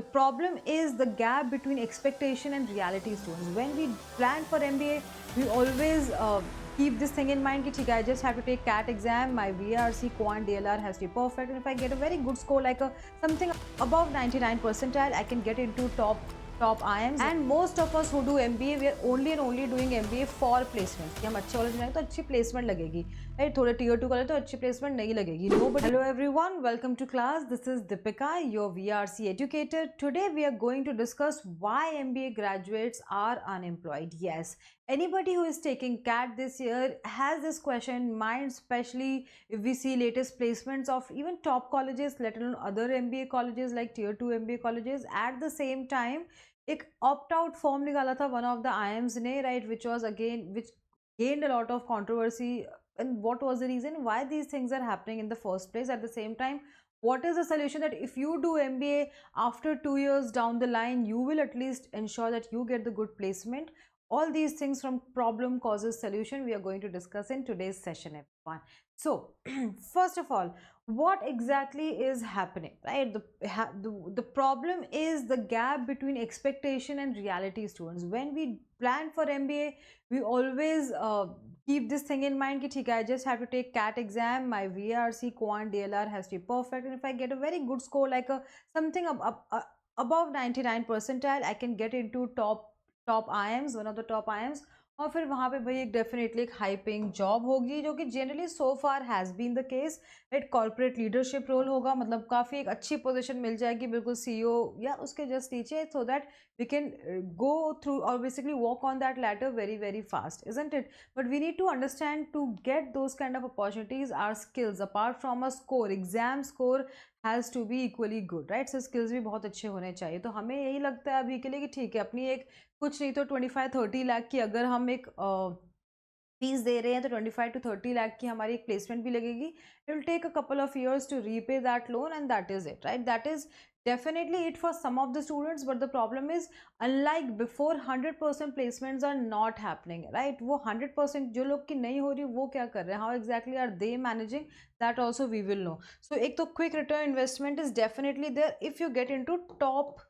The problem is the gap between expectation and reality students. When we plan for MBA, we always keep this thing in mind that I just have to take CAT exam, my VRC, Quant, DLR has to be perfect, and if I get a very good score like a something above 99 percentile, I can get into top IIMs. And most of us who do MBA, we are only and only doing MBA for placements. कि हम अच्छे college जाएंगे तो अच्छी placement लगेगी, right? थोड़े tier 2 college तो अच्छी placement नहीं लगेगी. Nobody. Hello everyone, welcome to class. This is Deepika, your VRC educator. Today we are going to discuss why MBA graduates are unemployed. Yes, anybody who is taking CAT this year has this question in mind, especially if we see latest placements of even top colleges, let alone other MBA colleges like tier 2 MBA colleges. At the same time, एक opt out form निकाला था one of the IIMs ने, right, which gained a lot of controversy. And what was the reason why these things are happening in the first place? At the same time, what is the solution that if you do MBA after 2 years down the line, you will at least ensure that you get the good placement? All these things from problem causes solution we are going to discuss in today's session, everyone. So first of all, what exactly is happening, right? The problem is the gap between expectation and reality students. When we plan for MBA, we always keep this thing in mind that I just have to take CAT exam, my VRC, Quant, DLR has to be perfect, and if I get a very good score like a something above 99 percentile, I can get into top IIMs, one of the top IIMs. और फिर वहाँ पे भाई एक definitely एक high paying job होगी, जो कि generally so far has been the case. एक कॉर्पोरेट लीडरशिप रोल होगा, मतलब काफ़ी एक अच्छी पोजीशन मिल जाएगी बिल्कुल CEO या उसके जस्ट नीचे, so that we can go through or basically walk on that ladder very very fast, isn't it? But we need to understand, to get those kind of opportunities, our skills apart from a score, exam score has to be equally good, right? So skills भी बहुत अच्छे होने चाहिए. तो हमें यही लगता है अभी के लिए कि ठीक है, अपनी एक कुछ नहीं तो 25-30 लाख की अगर हम एक फीस दे रहे हैं तो 25-30 लाख की हमारी एक प्लेसमेंट भी लगेगी. It will take a couple of years to repay that loan, and that is it, right? That is definitely it for some of the students, but the problem is, unlike before, 100% placements are not happening, right? वो 100% जो लोग की नहीं हो रही वो क्या कर रहे हैं, how exactly are they managing, that also we will know. So एक तो quick return investment is definitely there if you get into top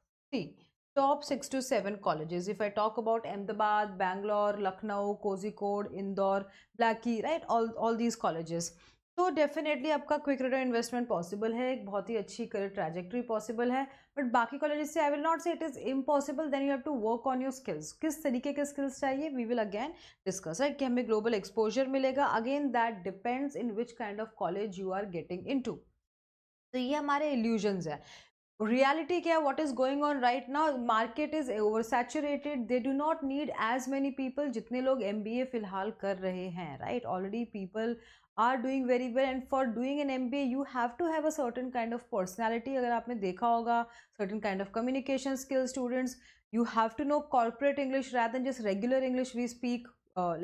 6 to 7 colleges. If I talk about Ahmedabad, Bangalore, Lucknow, Kozhikode, Indore, Blackie, right, all these colleges. तो definitely आपका quick return investment possible है, एक बहुत ही अच्छी career trajectory possible है. But बाकी colleges से I will not say it is impossible. Then you have to work on your skills. किस तरीके के स्किल्स चाहिए, we will again discuss, right? कि हमें ग्लोबल एक्सपोजर मिलेगा, again that depends in which kind of college you are getting into. तो ये हमारे इल्यूजन्स है. reality क्या, what is going on right now? Market is oversaturated. They do not need as many people जितने लोग MBA फिलहाल कर रहे हैं, right? Already people are doing very well, and for doing an MBA you have to have a certain kind of personality. अगर आपने देखा होगा, certain kind of communication skills. Students, you have to know corporate English rather than just regular English we speak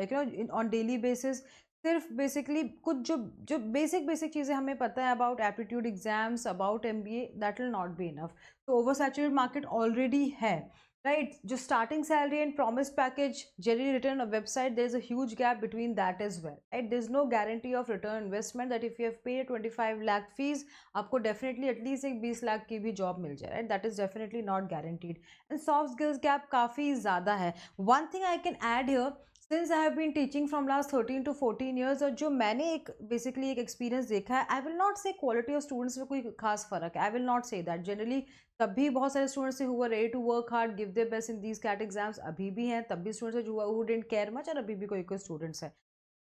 like on daily basis. सिर्फ basically कुछ जो basic चीज़ें हमें पता है about aptitude exams, about MBA, that will not be enough. तो over saturated market already है, right? जो starting salary and promise package generally return of website, there is a huge gap between that as well, right? There is no guarantee of return investment that if you have paid 25 lakh fees, आपको definitely at least एक 20 लाख की भी job मिल जाए, right? That is definitely not guaranteed. And soft skills gap काफ़ी ज़्यादा है. One thing I can add here, since I have been teaching from last 13 to 14 years, और जो मैंने एक बेसिकली एक एक्सपीरियंस देखा है, I will not say quality of students में कोई खास फर्क है, I will not say that. Generally तब भी बहुत सारे students who are ready to work hard, give their best in these CAT exams, अभी भी हैं. तब भी students who didn't care much, और अभी भी कोई स्टूडेंट्स है.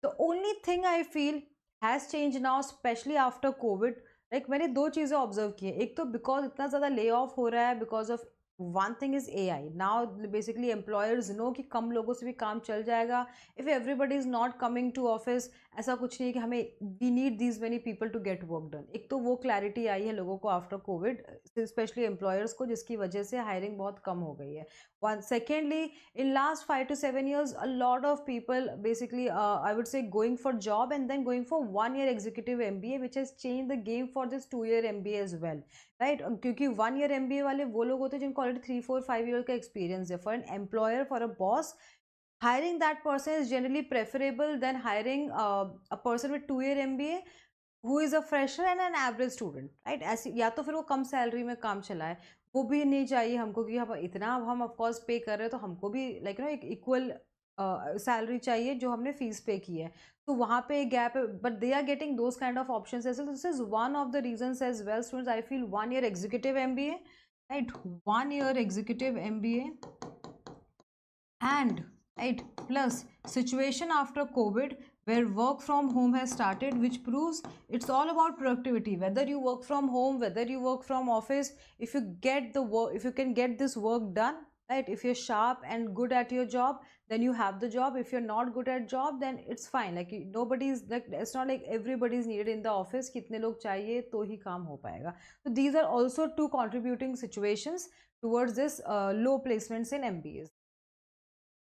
The only thing I feel has change now, specially after COVID, like मैंने दो चीज़ें ऑब्जर्व की हैं. एक तो बिकॉज इतना ज़्यादा ले ऑफ हो रहा है because of one thing is AI. Now basically employers know कि कम लोगों से भी काम चल जाएगा. If everybody is not coming to office, ऐसा कुछ नहीं है कि हमें we need these many people to get work done. एक तो वो क्लैरिटी आई है लोगों को आफ्टर कोविड, स्पेशली एम्प्लॉयर्स को, जिसकी वजह से हायरिंग बहुत कम हो गई है. One secondly, in last 5 to 7 years, a lot of people basically I would say going for job and then going for 1 year executive MBA, which has changed the game for this 2 year MBA as well, right? क्योंकि 1 year MBA वाले वो लोग होते हैं जिनको already 3-4-5 year का experience है. For an employer, for a boss, hiring that person is generally preferable than hiring a person with 2 year MBA who is a fresher and an average student, right? ऐसे या तो फिर वो कम salary में काम चलाए. वो भी नहीं चाहिए हमको कि हम इतना अब हम ऑफ कोर्स पे कर रहे हैं तो हमको भी लाइक एक इक्वल सैलरी चाहिए जो हमने फीस पे की है। तो वहाँ पे एक गैप है, but they are getting those kind of options as well. This is one of the reasons as well students, I feel 1 year executive MBA, right, 1 year executive MBA and right plus situation after covid where work from home has started, which proves it's all about productivity. Whether you work from home, whether you work from office, if you get the work, if you can get this work done, right, if you're sharp and good at your job, then you have the job. If you're not good at job, then it's fine. Like nobody's like, it's not like everybody's needed in the office, kitne log chahiye to hi kaam ho payega. So these are also two contributing situations towards this low placements in MBAs.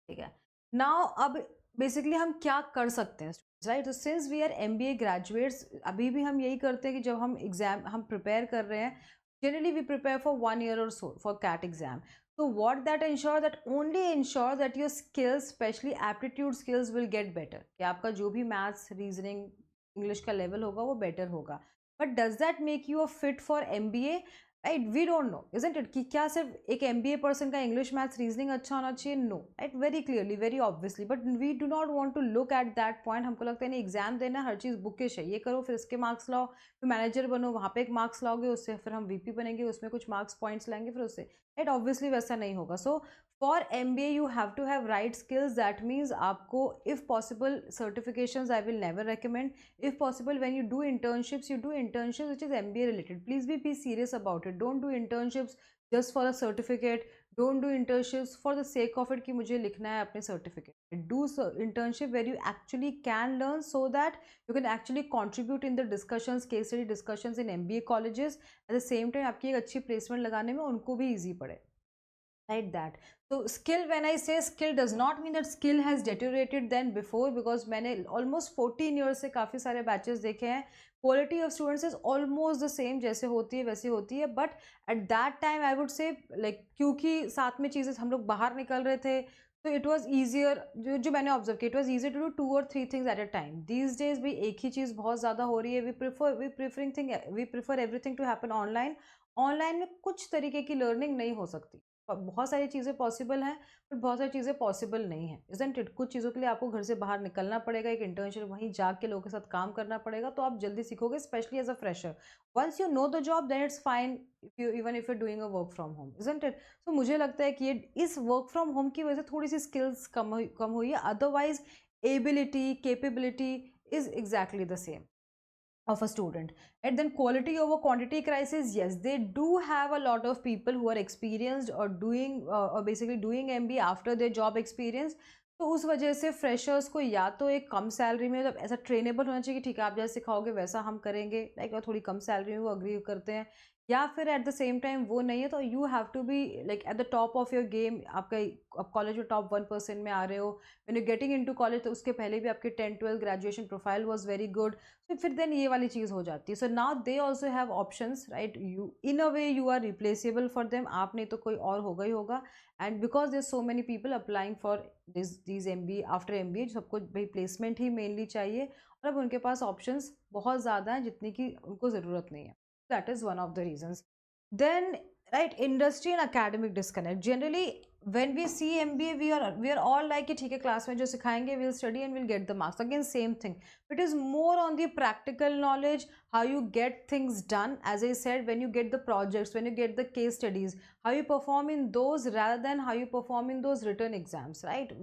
ठीक है। Now अब basically हम क्या कर सकते हैं right, तो since we are MBA graduates, अभी भी हम यही करते हैं कि जब हम एग्जाम हम प्रिपेयर कर रहे हैं, generally we prepare for 1 year or so for CAT exam. So what that ensure, that only ensure that your skills, especially aptitude skills, will get better, कि आपका जो भी मैथ्स रीजनिंग इंग्लिश का level होगा वो बेटर होगा। But does that make you a fit for MBA? Right, we don't know, isn't it, कि क्या सिर्फ एक एमबीए पर्सन का इंग्लिश मैथ्स रीजनिंग अच्छा होना चाहिए? No, right, very clearly, very obviously, but we do not want to look at that point. हमको लगता है नहीं, एग्जाम देना, हर चीज़ बुकिश है, ये करो फिर इसके मार्क्स लाओ, फिर मैनेजर बनो, वहाँ पे एक मार्क्स लाओगे, उससे फिर हम वीपी बनेंगे, उसमें कुछ मार्क्स पॉइंट्स लाएंगे फिर उससे, राइट, ऑब्वियसली वैसा नहीं होगा। So for MBA you have to have right skills, that means आपको if possible certifications I will never recommend. If possible, when you do internships, you do internships which is MBA related. Please be serious about it. Don't do internships just for a certificate. Don't do internships for the sake of it कि मुझे लिखना है अपने certificate. Do internship where you actually can learn, so that you can actually contribute in the discussions, case study discussions in MBA colleges. At the same time आपकी एक अच्छी placement लगाने में उनको भी easy पड़े. Like that. So skill, when I say skill, does not mean that skill has deteriorated than before, because मैंने almost 14 years से काफ़ी सारे batches देखे हैं, quality of students is almost the same, जैसे होती है वैसे होती है, but at that time I would say like, क्योंकि साथ में चीज़ें हम लोग बाहर निकल रहे थे, तो इट वॉज ईजियर, जो मैंने ऑब्जर्व किया, it was easier to do 2 or 3 things at a time. These days भी एक ही चीज़ बहुत ज़्यादा हो रही है, we prefer everything to happen online. Online में कुछ तरीके की लर्निंग नहीं हो सकती, बहुत सारी चीज़ें पॉसिबल हैं, बट बहुत सारी चीज़ें पॉसिबल नहीं है, इजंट इट? कुछ चीज़ों के लिए आपको घर से बाहर निकलना पड़ेगा, एक इंटर्नशिप वहीं जाके लोगों के साथ काम करना पड़ेगा, तो आप जल्दी सीखोगे, specially as a fresher. Once you know the job, then it's fine, if you even if you doing a work from home, isn't it? तो मुझे लगता है कि ये इस वर्क फ्रॉम होम की वजह से थोड़ी सी स्किल्स कम हुई है, otherwise ability, capability is exactly the same of a student. And then quality over quantity crisis, yes, they do have a lot of people who are experienced or doing or basically doing MBA after their job experience. तो उस वजह से freshers को या तो एक कम salary में, मतलब ऐसा ट्रेनेबल होना चाहिए कि ठीक है आप जैसे सिखाओगे वैसा हम करेंगे, लाइक थोड़ी कम सैलरी में वो अग्री करते हैं, या फिर एट द सेम टाइम वो नहीं है, तो you have to be like at the top of your game. आपका आप कॉलेज में टॉप 1% में आ रहे हो, when you getting into college, तो उसके पहले भी आपके 10-12 graduation profile was very good, तो फिर देन ये वाली चीज़ हो जाती है। So now they also have options, right, you in a way you are replaceable for them, आप नहीं तो कोई और होगा ही होगा। And because there so many people applying for this MBA after MBA, सबको भाई प्लेसमेंट ही मेनली चाहिए, और अब उनके पास ऑप्शंस बहुत ज़्यादा हैं जितनी की उनको ज़रूरत नहीं है। That is one of the reasons. Then, right, industry and academic disconnect. Generally, when we see MBA, we are all like कि ठीक है क्लास में जो सिखाएंगे we'll study and we'll get the marks. Again, same thing. It is more on the practical knowledge, how you get things done. As I said, when you get the projects, when you get the case studies, how you perform in those rather than how you perform in those written exams, right?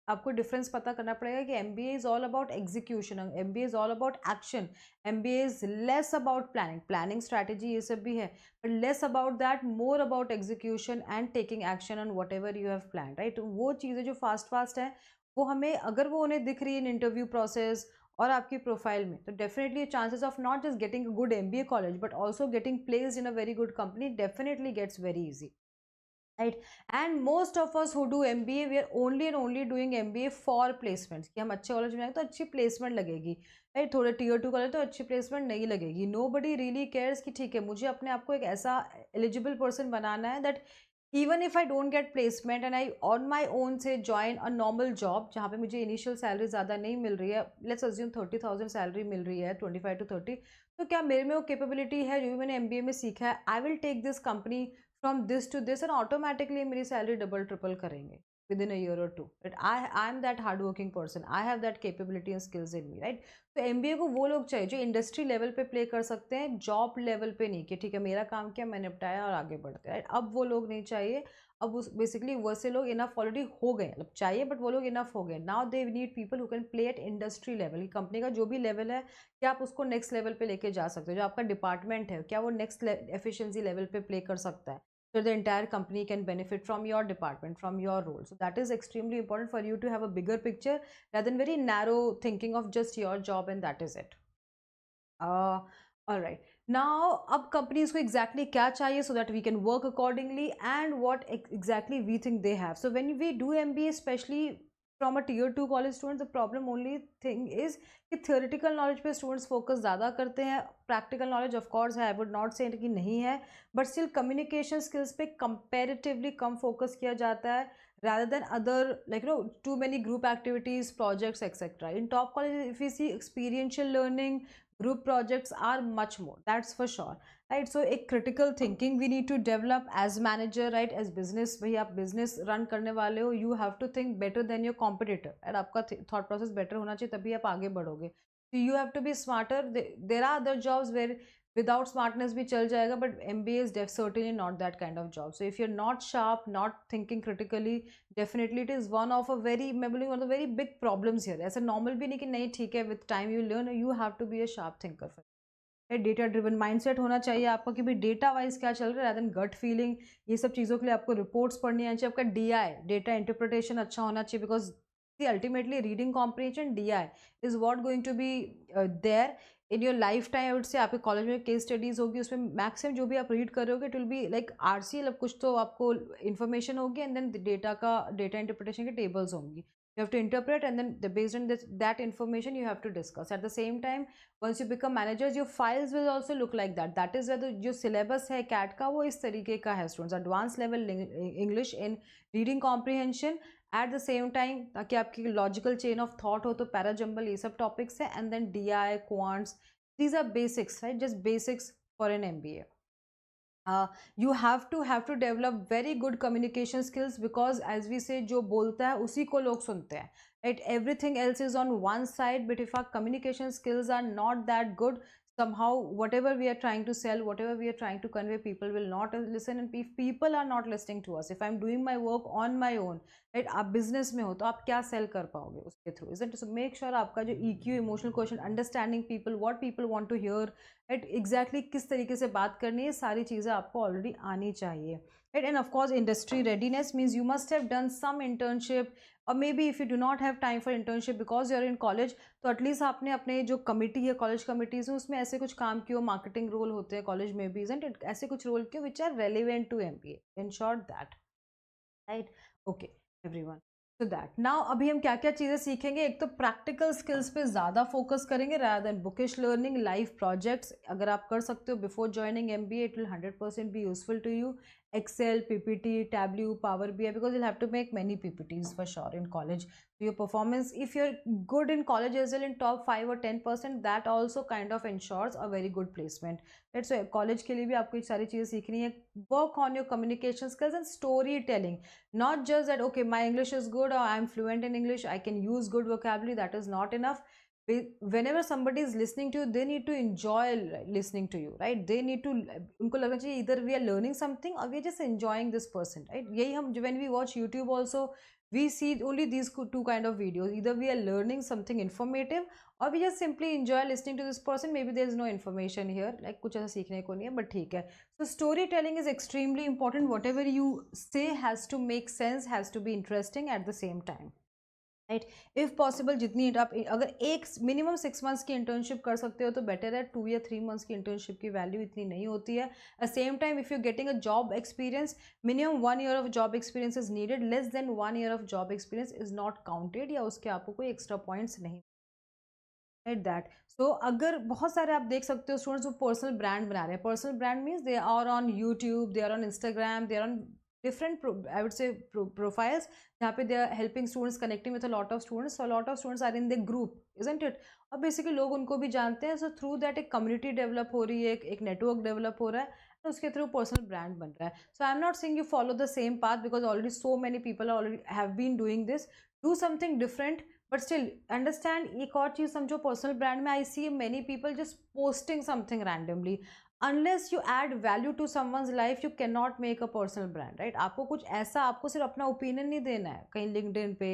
आपको difference पता करना पड़ेगा कि MBA is all about execution, MBA is all about action, MBA is less about planning strategy, ये सब भी है, but less about that, more about execution and taking action on whatever you have planned, right? वो चीज़ें जो fast है, वो हमें अगर वो उन्हें दिख रही है इन इंटरव्यू प्रोसेस और आपकी प्रोफाइल में, तो definitely chances of not just getting a good MBA college but also getting placed in a very good company definitely gets very easy, right? And most of us who do MBA, we are only and only doing MBA for placements, कि हम अच्छे college में आएंगे तो अच्छी placement लगेगी, right, थोड़े Tier 2 college तो अच्छी प्लेसमेंट नहीं लगेगी। Nobody really cares कि ठीक है मुझे अपने आप को एक ऐसा एलिजिबल पर्सन बनाना है that even if I don't get placement and I on my own से ज्वाइन अ नॉर्मल जॉब जहाँ पे मुझे इनिशियल सैलरी ज़्यादा नहीं मिल रही है, लेट्स अज्यूम 30,000 सैलरी मिल रही है, 25 to 30, तो क्या मेरे में वो कैपेबिलिटी है जो भी मैंने MBA में सीखा है, I will take this company from this to this, and automatically मेरी सैलरी डबल ट्रिपल करेंगे within a year or two, right? I'm that hardworking person, I have that capability and skills in me, right? तो MBA को वो लोग चाहिए जो industry level पे play कर सकते हैं, जॉब लेवल पे नहीं, कि ठीक है मेरा काम किया मैंने निपटाया और आगे बढ़ते हैं, राइट? अब वो लोग नहीं चाहिए। अब उस बेसिकली वैसे लोग इनफ ऑलरेडी हो गए, मतलब चाहिए बट वो लोग इनफ हो गए। Now they need people who can play at industry level. Company का जो भी लेवल है, क्या आप उसको नेक्स्ट लेवल पे लेके जा सकते हो? जो आपका डिपार्टमेंट है, क्या वो नेक्स्ट एफिशिएंसी लेवल पे प्ले कर सकता है? So the entire company can benefit from your department, from your role. So that is extremely important for you to have a bigger picture rather than very narrow thinking of just your job and that is it. All right. Now, अब companies को exactly क्या चाहिए so that we can work accordingly and what exactly we think they have. So when we do MBA, especially from a tier 2 college students, the problem only thing is कि theoretical knowledge पे students focus ज़्यादा करते हैं, practical knowledge of course है, I would not say कि नहीं है, but still communication skills पे comparatively कम focus किया जाता है rather than other, like too many group activities, projects, etc. In top colleges, if we see experiential learning, group projects are much more, that's for sure, right? So a critical thinking we need to develop as manager, right? As business, भाई आप business run करने वाले हो, you have to think better than your competitor, and आपका thought process better होना चाहिए, तभी आप आगे बढ़ोगे। So you have to be smarter. There are other jobs where without smartness भी चल जाएगा, but MBA is certainly not that kind of job. So if you're not sharp, not thinking critically, definitely it is one of a very, मैं बोलूँगी one of the very big problems here. ऐसा normal भी नहीं कि नहीं ठीक है, with time you learn, you have to be a sharp thinker. Data driven mindset होना चाहिए आपका कि भाई डेटा वाइज क्या चल रहा है, rather than गट फीलिंग। ये सब चीज़ों के लिए आपको रिपोर्ट्स पढ़नी आनी चाहिए। आपका डीआई, डेटा इंटरप्रिटेशन अच्छा होना चाहिए, because ultimately reading comprehension DI is what going to be there in your life time. I would say आपके कॉलेज में केस स्टडीज होगी, उसमें मैक्सिमम जो भी आप रीड कर रहे होगे it will be like RC, मतलब कुछ तो आपको इन्फॉर्मेशन होगी एंड देन डेटा का डेटा इंटरप्रिटेशन के टेबल्स होंगी, you have to interpret, and then based on that information you have to discuss. At the same time, once you become managers, your files will also look like that. That is where जो syllabus है CAT का वो इस तरीके का है students, advanced level English in reading comprehension, at the same time ताकि आपकी logical chain of thought हो, तो parajumble ये सब topics है, and then DI, quants, these are basics, right? Just basics for an MBA. You have to develop very good communication skills, because as we say जो बोलता है उसी को लोग सुनते हैं, right? Everything else is on one side, but if our communication skills are not that good, somehow whatever we are trying to sell, whatever we are trying to convey, people will not listen, and if people are not listening to us, if I'm doing my work on my own, right? आप business में हो तो आप क्या sell कर पाओगे उसके through, isn't it? So make sure आपका जो EQ, emotional question, understanding people, what people want to hear, right? Exactly किस तरीके से बात करनी है, सारी चीज़ें आपको ऑलरेडी आनी चाहिए, right? And of course industry readiness means you must have done some internship, और maybe if you do not have time for internship because you are in college, तो एटलीस्ट आपने अपने जो कमिटी है, college committees हैं, उसमें ऐसे कुछ काम किए हो, मार्केटिंग रोल होते हैं कॉलेज में भी, इजंट इट? ऐसे कुछ रोल किए which are relevant to MBA, in short that, right? Okay everyone, तो दैट नाउ अभी हम क्या क्या चीज़ें सीखेंगे। एक तो प्रैक्टिकल स्किल्स पे ज़्यादा फोकस करेंगे rather than bookish learning, live projects अगर आप कर सकते हो before joining MBA, it will 100% be useful to you. Excel, PPT, Tableau, Power BI, because you'll have to make many PPTs for sure in college. So your performance, if you're good in college as well, in top 5 or 10%, that also kind of ensures a very good placement. Right? So college के लिए भी आपको ये सारी चीज़ें सीखनी है। Work on your communication skills and storytelling. Not just that, okay, my English is good or I'm fluent in English, I can use good vocabulary, that is not enough. Whenever somebody is listening to you, they need to enjoy listening to you, right? They need to, उनको लगना चाहिए either we are learning something or we are just enjoying this person, right? यही हम, when we watch YouTube also, we see only these two kind of videos. Either we are learning something informative or we just simply enjoy listening to this person. Maybe there is no information here, like कुछ ऐसा सीखने को नहीं है, but ठीक है। So storytelling is extremely important. Whatever you say has to make sense, has to be interesting at the same time, right? If possible जितनी आप अगर एक मिनिमम 6 मंथ्स की इंटर्नशिप कर सकते हो तो बेटर है। 2 या 3 मंथ्स की इंटर्नशिप की वैल्यू इतनी नहीं होती है। At same time if you getting a job experience, minimum 1 year of job experience is needed, less than 1 year of job experience is not counted, या उसके आपको कोई एक्स्ट्रा पॉइंट्स नहीं, राइट? दैट सो अगर बहुत सारे आप देख सकते हो स्टूडेंट्स जो पर्सनल ब्रांड बना रहे हैं, personal brand means they are on YouTube, they are on Instagram, they are on different I would say profiles जहाँ पे they are helping students, connecting with a lot of students, so a lot of students are in the group, isn't it? और basically लोग उनको भी जानते हैं, so through that एक community develop हो रही है, एक network develop हो रहा है, तो उसके थ्रू पर्सनल ब्रांड बन रहा है. So I am not saying you follow the same path because already so many people already have been doing this. Do something different but still understand. एक और चीज़ समझो, पर्सनल ब्रांड में I see many people just posting something randomly. Unless you add value to someone's life you can not make a personal brand, right. आपको कुछ ऐसा, आपको सिर्फ अपना ओपिनियन नहीं देना है कहीं लिंक्डइन पे,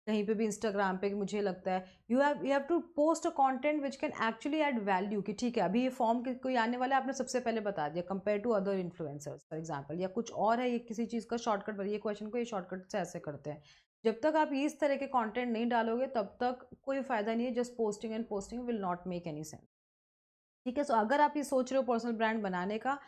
कहीं पे भी इंस्टाग्राम पे, कि मुझे लगता है you have to post a content which can actually add value. कि ठीक है अभी ये फॉर्म कोई आने वाला है, आपने सबसे पहले बता दिया compare to other influencers for example, या कुछ और है, ये किसी चीज़ का शॉर्टकट, ये क्वेश्चन को ये शॉर्टकट से ऐसे करते हैं. जब तक आप इस तरह के कंटेंट नहीं डालोगे तब तक कोई फायदा नहीं है. Just posting and posting will not make any sense. ठीक है. सो अगर आप ये सोच रहे हो पर्सनल ब्रांड बनाने का,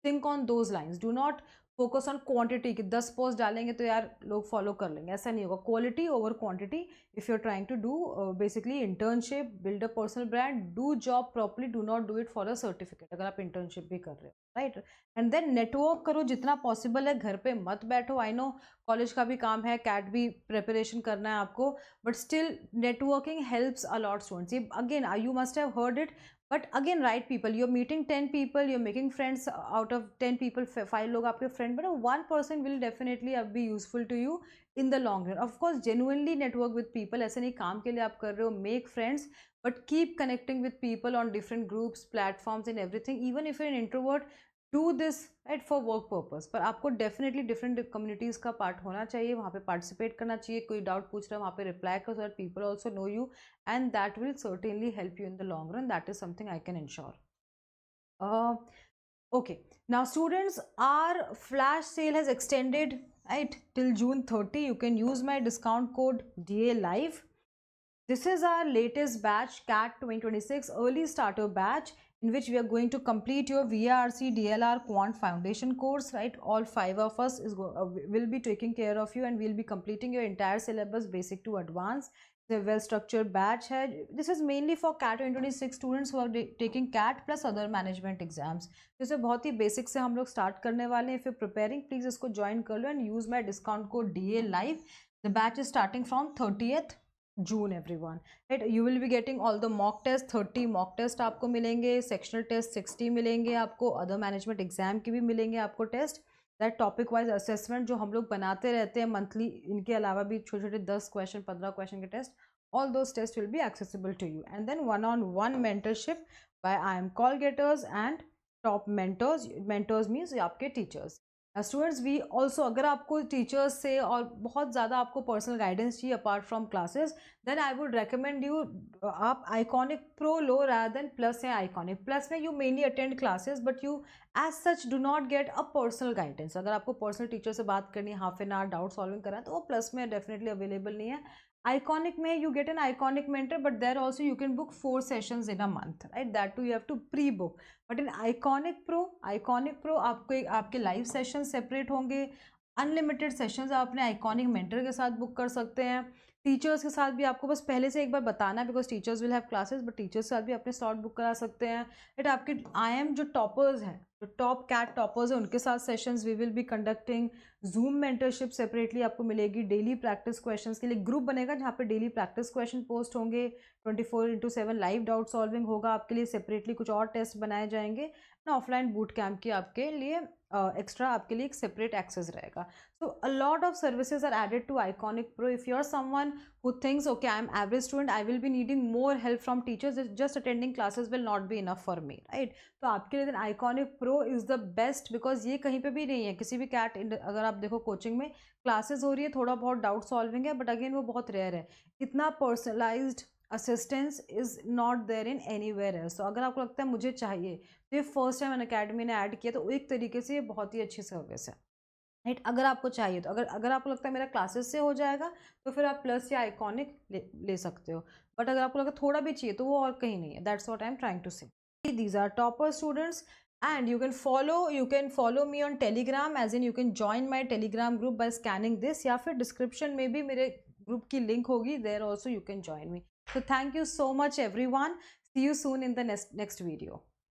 think on those lines. Do not focus on quantity कि 10 पोस्ट डालेंगे तो यार लोग फॉलो कर लेंगे. ऐसा नहीं होगा. Quality over quantity. If you are trying to do basically internship, build a personal brand, do job properly. Do not do it for a certificate अगर आप इंटर्नशिप भी कर रहे हो, राइट. एंड देन नेटवर्क करो जितना पॉसिबल है. घर पे मत बैठो. आई नो कॉलेज का भी काम है, कैट भी प्रिपरेशन करना है आपको, but still networking helps a lot students. ये again you must have heard it. But again right people, you're meeting 10 people, you're making friends. Out of 10 people 5 लोग आपके friend, but one person will definitely be useful to you in the long run. Of course genuinely network with people. ऐसे नहीं काम के लिए आप कर रहे हो, make friends, but keep connecting with people on different groups, platforms and everything. Even if you're an introvert, do this right for work purpose. पर आपको definitely different communities का part होना चाहिए, वहाँ पे participate करना चाहिए. कोई doubt पूछ रहा है वहाँ पे reply करो, so that people also know you, and that will certainly help you in the long run. That is something I can ensure. Okay, now students, our flash sale has extended right till June 30. You can use my discount code DA Live. This is our latest batch, CAT 2026 early starter batch, in which we are going to complete your VRC DLR Quant Foundation course, right. All 5 of us will be taking care of you, and we'll be completing your entire syllabus basic to advanced. It's a well structured batch hai. This is mainly for CAT 2026 students who are taking CAT plus other management exams. तो इसे बहुत ही basic से हम लोग start करने वाले हैं. If you're preparing, please इसको ज्वाइन कर लो and use my discount code DA Live. The batch is starting from 30th June everyone, right. You will be getting all the mock test. 30 mock test आपको मिलेंगे, sectional test 60 मिलेंगे आपको, other management exam की भी मिलेंगे आपको test. That topic wise assessment जो हम लोग बनाते रहते हैं मंथली, इनके अलावा भी छोटे छोटे 10 क्वेश्चन 15 क्वेश्चन के test, all those test will be accessible to you. And then one-on-one mentorship by I M call getters and top mentors. Mentors means आपके टीचर्स. स्टूडेंट्स वी ऑल्सो, अगर आपको टीचर्स से और बहुत ज़्यादा आपको पर्सनल गाइडेंस चाहिए apart from classes, then I would recommend you आप आइकॉनिक प्रो लो रादर देन प्लस या आइकॉनिक. प्लस में you mainly attend classes but you as such do not get a personal guidance. अगर आपको personal teacher से बात करनी है, half an hour doubt solving करना है, तो वो प्लस में डेफिनेटली अवेलेबल नहीं है. Iconic में you get an iconic mentor, but there also you can book 4 sessions in a month, right. That too you have to pre-book. But in Iconic Pro आपको आपके लाइव सेशन सेपरेट होंगे. Unlimited sessions आप अपने iconic mentor के साथ book कर सकते हैं. टीचर्स के साथ भी आपको बस पहले से एक बार बताना है, because teachers will have classes, but teachers के साथ भी अपने स्लॉट बुक करा सकते हैं. बट आपके IIM जो टॉपर्स हैं, जो टॉप कैट टॉपर्स हैं, उनके साथ sessions we will be conducting. Zoom mentorship separately आपको मिलेगी. डेली प्रैक्टिस क्वेश्चंस के लिए ग्रुप बनेगा जहाँ पे डेली प्रैक्टिस क्वेश्चन पोस्ट होंगे. 24/7 लाइव डाउट सॉल्विंग होगा आपके लिए. सेपरेटली कुछ और टेस्ट बनाए जाएंगे ना. ऑफलाइन बूट कैंप की आपके लिए एक्स्ट्रा आपके लिए एक सेपरेट एक्सेस रहेगा. So a lot of services are added to iconic pro. If you are someone who thinks okay I am average student, I will be needing more help from teachers, just attending classes will not be enough for me, right. तो आपके लिए iconic pro is the best, because ये कहीं पे भी नहीं है. किसी भी कैट अगर आप देखो कोचिंग में क्लासेस हो रही है, थोड़ा बहुत डाउट सॉल्विंग है, बट अगेन वो बहुत रेयर है. इतना personalised assistance is not there in anywhere else. तो अगर आपको लगता है मुझे चाहिए, तो ये फर्स्ट टाइम अकेडमी ने ऐड किया, तो एक तरीके से ये बहुत ही अच्छी सर्विस है, राइट. अगर आपको चाहिए तो अगर आपको लगता है मेरा क्लासेस से हो जाएगा, तो फिर आप प्लस या आइकॉनिक ले सकते हो. बट अगर आपको लगता है थोड़ा भी चाहिए, तो वो और कहीं नहीं है. That's what I am trying to say. These are topper students, and you can follow me on Telegram, as in you can join my Telegram group by scanning this, या फिर डिस्क्रिप्शन में भी मेरे ग्रुप की link होगी, there also you can join me. So thank you so much everyone. See you soon in the next video.